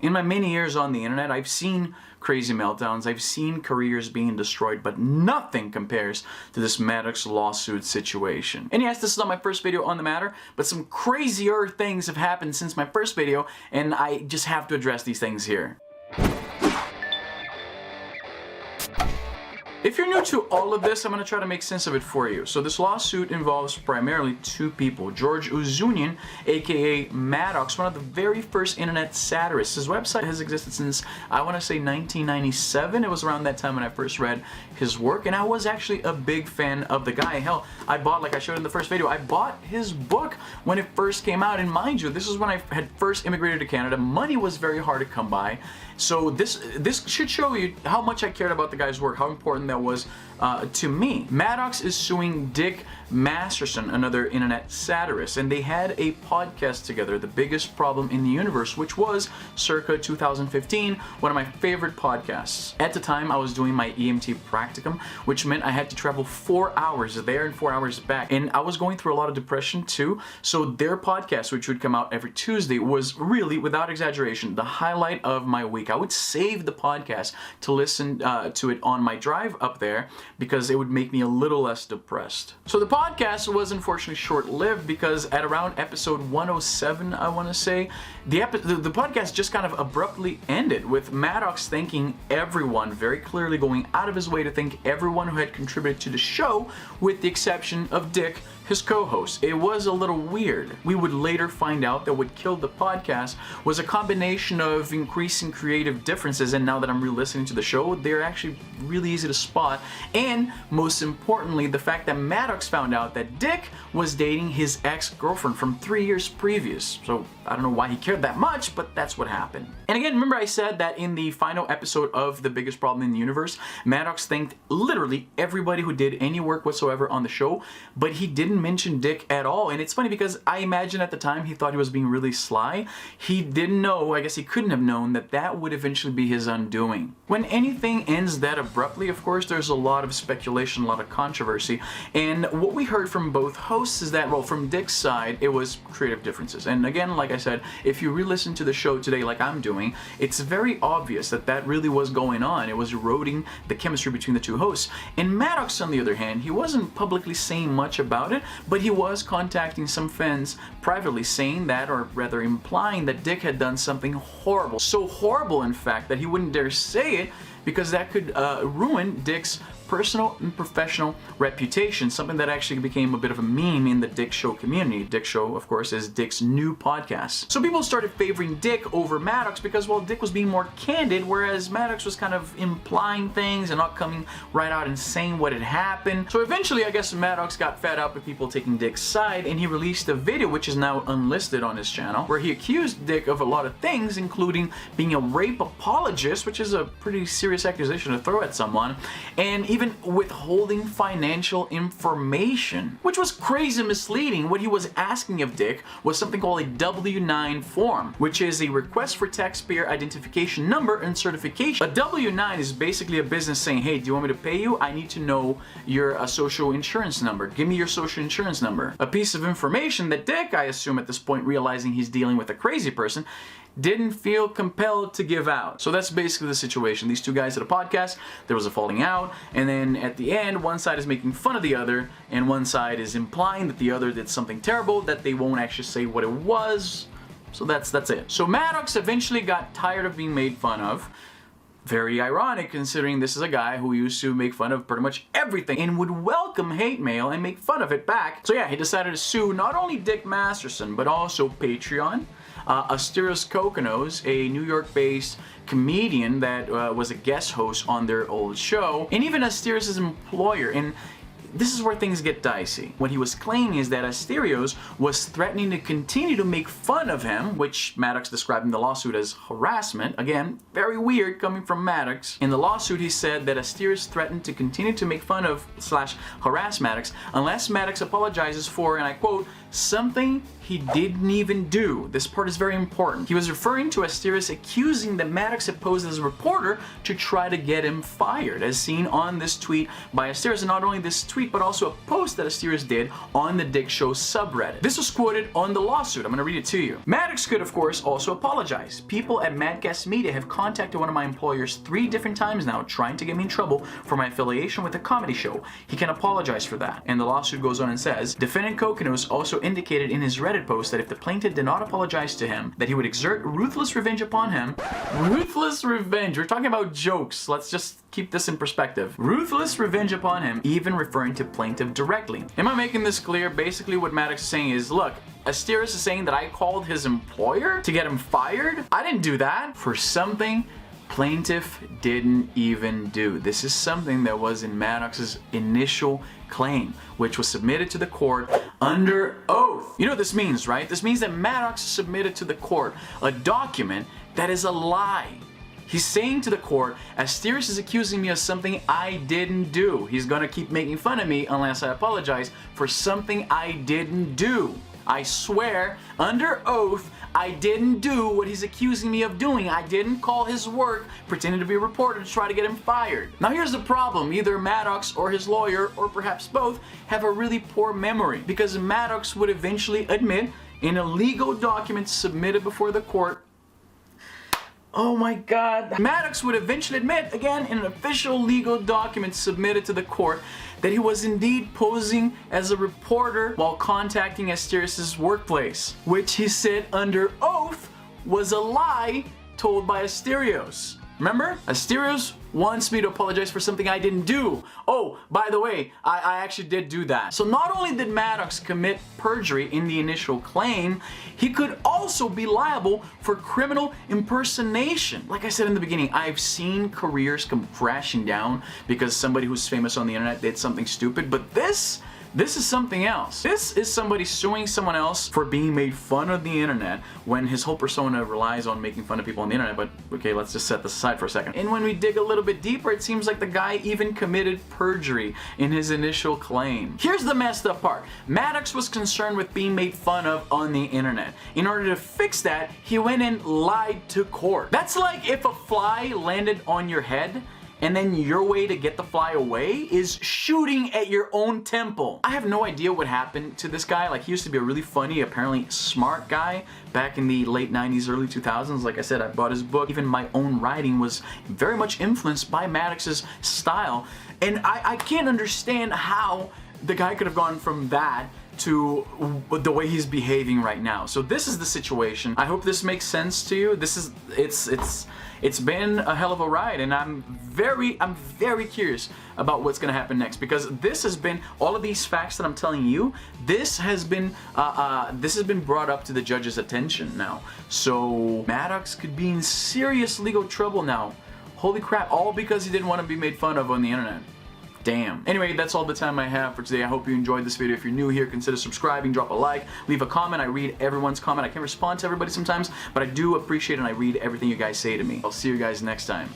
In my many years on the internet, I've seen crazy meltdowns, I've seen careers being destroyed, but nothing compares to this Maddox lawsuit situation. And yes, this is not my first video on the matter, but some crazier things have happened since my first video, and I just have to address these things here. If you're new to all of this, I'm going to try to make sense of it for you. So this lawsuit involves primarily two people. George Uzunian, aka Maddox, one of the very first internet satirists. His website has existed since, I want to say, 1997. It was around that time when I first read his work, and I was actually a big fan of the guy. Hell, I bought, like I showed in the first video, I bought his book when it first came out, and mind you, this is when I had first immigrated to Canada. Money was very hard to come by, so this should show you how much I cared about the guy's work, how important that was to me. Maddox is suing Dick Masterson, another internet satirist, and they had a podcast together, The Biggest Problem in the Universe, which was circa 2015, one of my favorite podcasts. At the time, I was doing my EMT practicum, which meant I had to travel 4 hours there and 4 hours back, and I was going through a lot of depression too, so their podcast, which would come out every Tuesday, was really, without exaggeration, the highlight of my week. I would save the podcast to listen to it on my drive up there because it would make me a little less depressed. So the podcast was unfortunately short-lived because at around episode 107, I want to say, the podcast just kind of abruptly ended with Maddox thanking everyone, very clearly going out of his way to thank everyone who had contributed to the show, with the exception of Dick, his co-host. It was a little weird. We would later find out that what killed the podcast was a combination of increasing creative differences, and now that I'm re-listening to the show, they're actually really easy to spot, and most importantly, the fact that Maddox found out that Dick was dating his ex-girlfriend from 3 years previous. So I don't know why he cared that much, but that's what happened. And again, remember I said that in the final episode of The Biggest Problem in the Universe, Maddox thanked literally everybody who did any work whatsoever on the show, but he didn't mention Dick at all. And it's funny because I imagine at the time he thought he was being really sly. He didn't know, I guess he couldn't have known, that that would eventually be his undoing. When anything ends that abruptly, of course, there's a lot of speculation, a lot of controversy, and what we heard from both hosts is that, well, from Dick's side, it was creative differences. And again, like I said, if you re-listen to the show today like I'm doing, it's very obvious that that really was going on. It was eroding the chemistry between the two hosts. And Maddox, on the other hand, he wasn't publicly saying much about it, but he was contacting some fans privately saying that, or rather implying that Dick had done something horrible. So horrible, in fact, that he wouldn't dare say it because that could ruin Dick's personal and professional reputation, something that actually became a bit of a meme in the Dick Show community. Dick Show, of course, is Dick's new podcast. So people started favoring Dick over Maddox because, well, Dick was being more candid, whereas Maddox was kind of implying things and not coming right out and saying what had happened. So eventually, I guess Maddox got fed up with people taking Dick's side, and he released a video, which is now unlisted on his channel, where he accused Dick of a lot of things, including being a rape apologist, which is a pretty serious accusation to throw at someone, and even withholding financial information, which was crazy misleading. What he was asking of Dick was something called a W-9 form, which is a request for taxpayer identification number and certification. A W-9 is basically a business saying, hey, do you want me to pay you? I need to know your social insurance number. Give me your social insurance number. A piece of information that Dick, I assume at this point, realizing he's dealing with a crazy person, didn't feel compelled to give out. So that's basically the situation. These two guys had a podcast, there was a falling out, and then at the end, one side is making fun of the other, and one side is implying that the other did something terrible, that they won't actually say what it was. So that's it. So Maddox eventually got tired of being made fun of. Very ironic, considering this is a guy who used to make fun of pretty much everything and would welcome hate mail and make fun of it back. So yeah, he decided to sue not only Dick Masterson, but also Patreon, Asterios Kokkinos, a New York-based comedian that was a guest host on their old show, and even Asterios' employer. And this is where things get dicey. What he was claiming is that Asterios was threatening to continue to make fun of him, which Maddox described in the lawsuit as harassment. Again, very weird coming from Maddox. In the lawsuit, he said that Asterios threatened to continue to make fun of / harass Maddox unless Maddox apologizes for, and I quote, something he didn't even do. This part is very important. He was referring to Asterios accusing that Maddox had posed as a reporter to try to get him fired, as seen on this tweet by Asterios, and not only this tweet, but also a post that Asterios did on the Dick Show subreddit. This was quoted on the lawsuit. I'm gonna read it to you. Maddox could, of course, also apologize. People at Madcast Media have contacted one of my employers 3 different times now, trying to get me in trouble for my affiliation with the comedy show. He can apologize for that. And the lawsuit goes on and says, Defendant Kokonos also indicated in his Reddit post that if the plaintiff did not apologize to him, that he would exert ruthless revenge upon him. Ruthless revenge. We're talking about jokes. Let's just keep this in perspective. Ruthless revenge upon him, even referring to plaintiff directly. Am I making this clear? Basically what Maddox is saying is, look, Asterios is saying that I called his employer to get him fired. I didn't do that. For something plaintiff didn't even do. This is something that was in Maddox's initial claim, which was submitted to the court under oath. You know what this means, right? This means that Maddox submitted to the court a document that is a lie. He's saying to the court, Asterios is accusing me of something I didn't do. He's gonna keep making fun of me unless I apologize for something I didn't do. I swear, under oath, I didn't do what he's accusing me of doing. I didn't call his work, pretending to be a reporter to try to get him fired. Now here's the problem. Either Maddox or his lawyer, or perhaps both, have a really poor memory, because Maddox would eventually admit in a legal document submitted before the court. Oh my God. Maddox would eventually admit, again, in an official legal document submitted to the court, that he was indeed posing as a reporter while contacting Asterios' workplace, which he said under oath was a lie told by Asterios. Remember? Asterios wants me to apologize for something I didn't do. Oh, by the way, I actually did do that. So not only did Maddox commit perjury in the initial claim, he could also be liable for criminal impersonation. Like I said in the beginning, I've seen careers come crashing down because somebody who's famous on the internet did something stupid, but this is something else. This is somebody suing someone else for being made fun of the internet when his whole persona relies on making fun of people on the internet. But okay, let's just set this aside for a second. And when we dig a little bit deeper, it seems like the guy even committed perjury in his initial claim. Here's the messed up part. Maddox was concerned with being made fun of on the internet. In order to fix that, he went and lied to court. That's like if a fly landed on your head, and then your way to get the fly away is shooting at your own temple. I have no idea what happened to this guy. Like, he used to be a really funny, apparently smart guy back in the late 90s, early 2000s. Like I said, I bought his book. Even my own writing was very much influenced by Maddox's style. And I can't understand how the guy could have gone from that to the way he's behaving right now. So this is the situation. I hope this makes sense to you. It's been a hell of a ride, and I'm very curious about what's gonna happen next, because this has been, all of these facts that I'm telling you, this has been brought up to the judge's attention now. So Maddox could be in serious legal trouble now. Holy crap, all because he didn't want to be made fun of on the internet. Damn. Anyway, that's all the time I have for today. I hope you enjoyed this video. If you're new here, consider subscribing, drop a like, leave a comment. I read everyone's comment. I can't respond to everybody sometimes, but I do appreciate and I read everything you guys say to me. I'll see you guys next time.